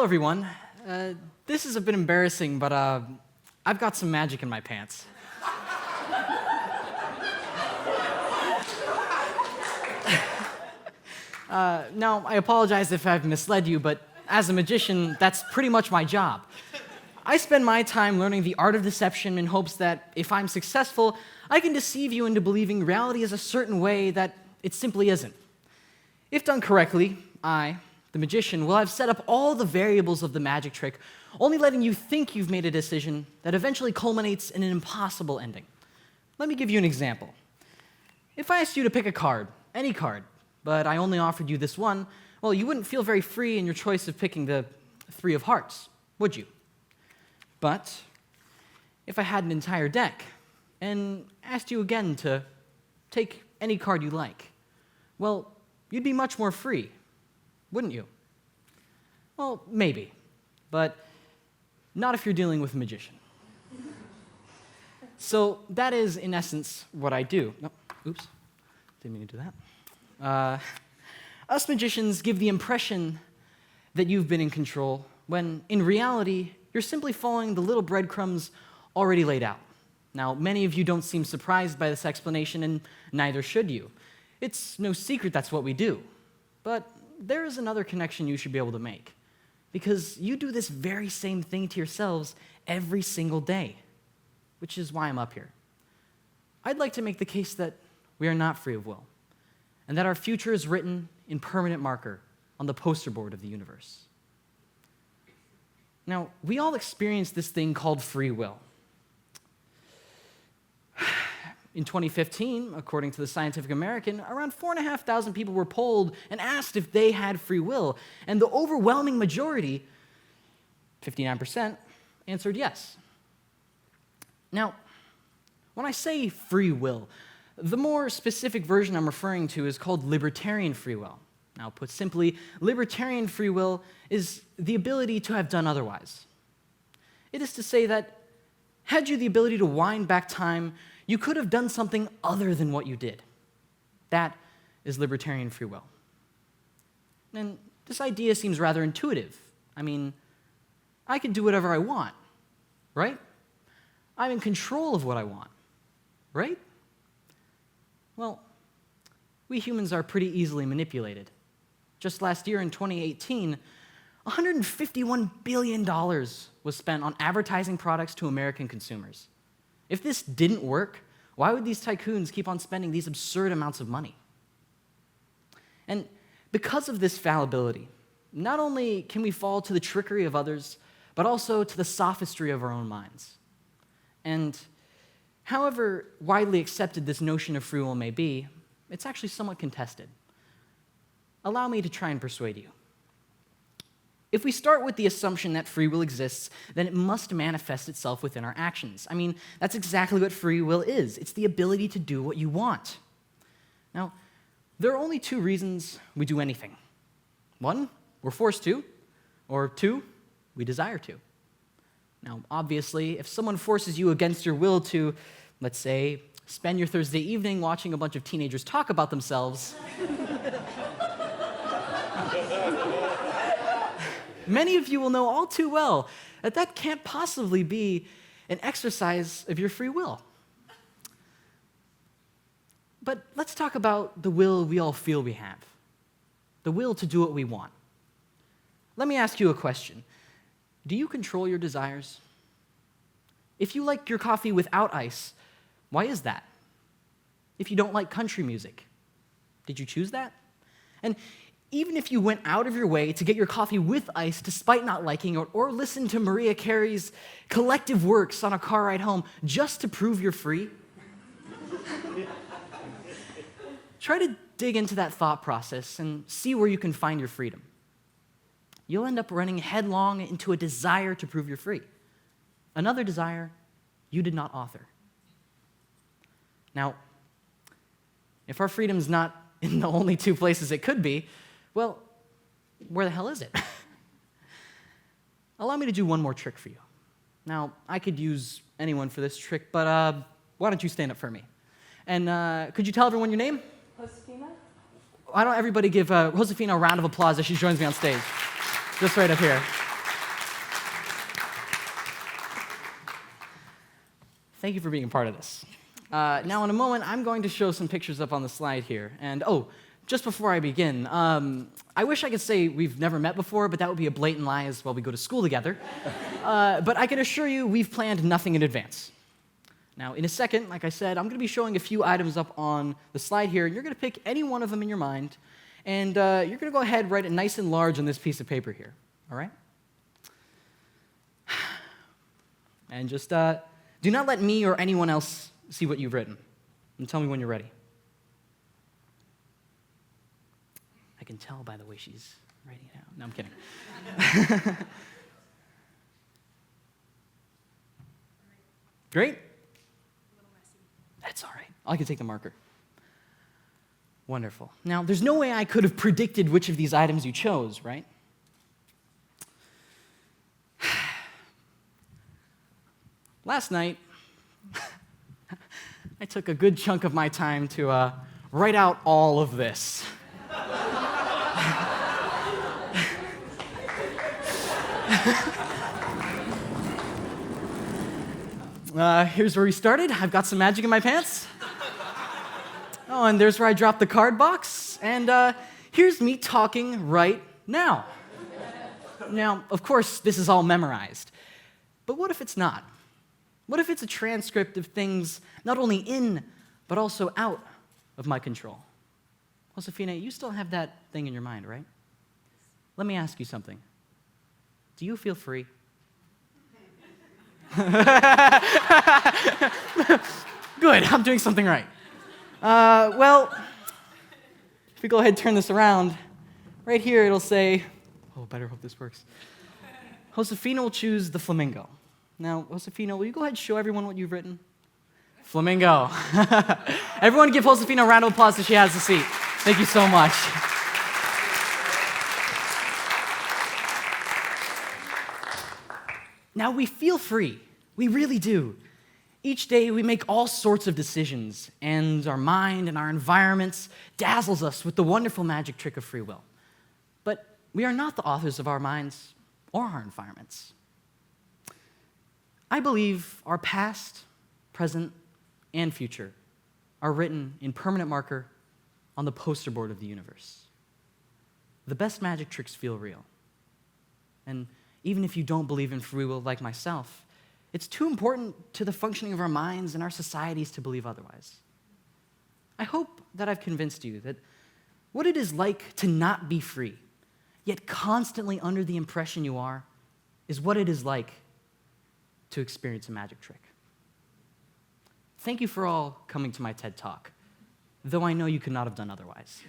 everyone. This is a bit embarrassing, but I've got some magic in my pants. Now, I apologize if I've misled you, but as a magician, that's pretty much my job. I spend my time learning the art of deception in hopes that if I'm successful, I can deceive you into believing reality is a certain way that it simply isn't. If done correctly, I, the magician, will have set up all the variables of the magic trick, only letting you think you've made a decision that eventually culminates in an impossible ending. Let me give you an example. If I asked you to pick a card, any card, but I only offered you this one, well, you wouldn't feel very free in your choice of picking the Three of Hearts, would you? But if I had an entire deck and asked you again to take any card you like, well, you'd be much more free, wouldn't you? Well, maybe, but not if you're dealing with a magician. So that is, in essence, what I do. Oh, oops, didn't mean to do that. Us magicians give the impression that you've been in control, when in reality, you're simply following the little breadcrumbs already laid out. Now, many of you don't seem surprised by this explanation, and neither should you. It's no secret that's what we do. But there is another connection you should be able to make, because you do this very same thing to yourselves every single day, which is why I'm up here. I'd like to make the case that we are not free of will, and that our future is written in permanent marker on the poster board of the universe. Now, we all experience this thing called free will. In 2015, according to the Scientific American, around 4,500 people were polled and asked if they had free will, and the overwhelming majority, 59%, answered yes. Now, when I say free will, the more specific version I'm referring to is called libertarian free will. Now, put simply, libertarian free will is the ability to have done otherwise. It is to say that, had you the ability to wind back time, you could have done something other than what you did. That is libertarian free will. And this idea seems rather intuitive. I mean, I can do whatever I want, right? I'm in control of what I want, right? Well, we humans are pretty easily manipulated. Just last year in 2018, $151 billion was spent on advertising products to American consumers. If this didn't work, why would these tycoons keep on spending these absurd amounts of money? And because of this fallibility, not only can we fall to the trickery of others, but also to the sophistry of our own minds. And however widely accepted this notion of free will may be, it's actually somewhat contested. Allow me to try and persuade you. If we start with the assumption that free will exists, then it must manifest itself within our actions. I mean, that's exactly what free will is. It's the ability to do what you want. Now, there are only two reasons we do anything. One, we're forced to, or two, we desire to. Now, obviously, if someone forces you against your will to, let's say, spend your Thursday evening watching a bunch of teenagers talk about themselves, many of you will know all too well that that can't possibly be an exercise of your free will. But let's talk about the will we all feel we have, the will to do what we want. Let me ask you a question. Do you control your desires? If you like your coffee without ice, why is that? If you don't like country music, did you choose that? And even if you went out of your way to get your coffee with ice despite not liking it, or listen to Mariah Carey's collective works on a car ride home just to prove you're free, try to dig into that thought process and see where you can find your freedom. You'll end up running headlong into a desire to prove you're free. Another desire you did not author. Now, if our freedom's not in the only two places it could be, well, where the hell is it? Allow me to do one more trick for you. Now, I could use anyone for this trick, but why don't you stand up for me? And could you tell everyone your name? Josefina? Why don't everybody give Josefina a round of applause as she joins me on stage? Just right up here. Thank you for being a part of this. Now, in a moment, I'm going to show some pictures up on the slide here. And, just before I begin, I wish I could say we've never met before, but that would be a blatant lie as well. We go to school together. But I can assure you we've planned nothing in advance. Now, in a second, like I said, I'm going to be showing a few items up on the slide here, and you're going to pick any one of them in your mind, and you're going to go ahead and write it nice and large on this piece of paper here, all right? And just do not let me or anyone else see what you've written, and tell me when you're ready. I can tell by the way she's writing it out. No, I'm kidding. Great? That's all right. I can take the marker. Wonderful. Now, there's no way I could have predicted which of these items you chose, right? Last night, I took a good chunk of my time to write out all of this. Here's where we started. I've got some magic in my pants. Oh, and there's where I dropped the card box. And here's me talking right now. Now, of course, this is all memorized. But what if it's not? What if it's a transcript of things not only in, but also out of my control? Josefina, you still have that thing in your mind, right? Let me ask you something. Do you feel free? Good, I'm doing something right. Well, if we go ahead and turn this around, right here it'll say, better hope this works. Josefina will choose the flamingo. Now, Josefina, will you go ahead and show everyone what you've written? Flamingo. Everyone give Josefina a round of applause so she has a seat. Thank you so much. Now, we feel free. We really do. Each day, we make all sorts of decisions, and our mind and our environments dazzles us with the wonderful magic trick of free will. But we are not the authors of our minds or our environments. I believe our past, present, and future are written in permanent marker on the poster board of the universe. The best magic tricks feel real. And even if you don't believe in free will like myself, it's too important to the functioning of our minds and our societies to believe otherwise. I hope that I've convinced you that what it is like to not be free, yet constantly under the impression you are, is what it is like to experience a magic trick. Thank you for all coming to my TED Talk, though I know you could not have done otherwise.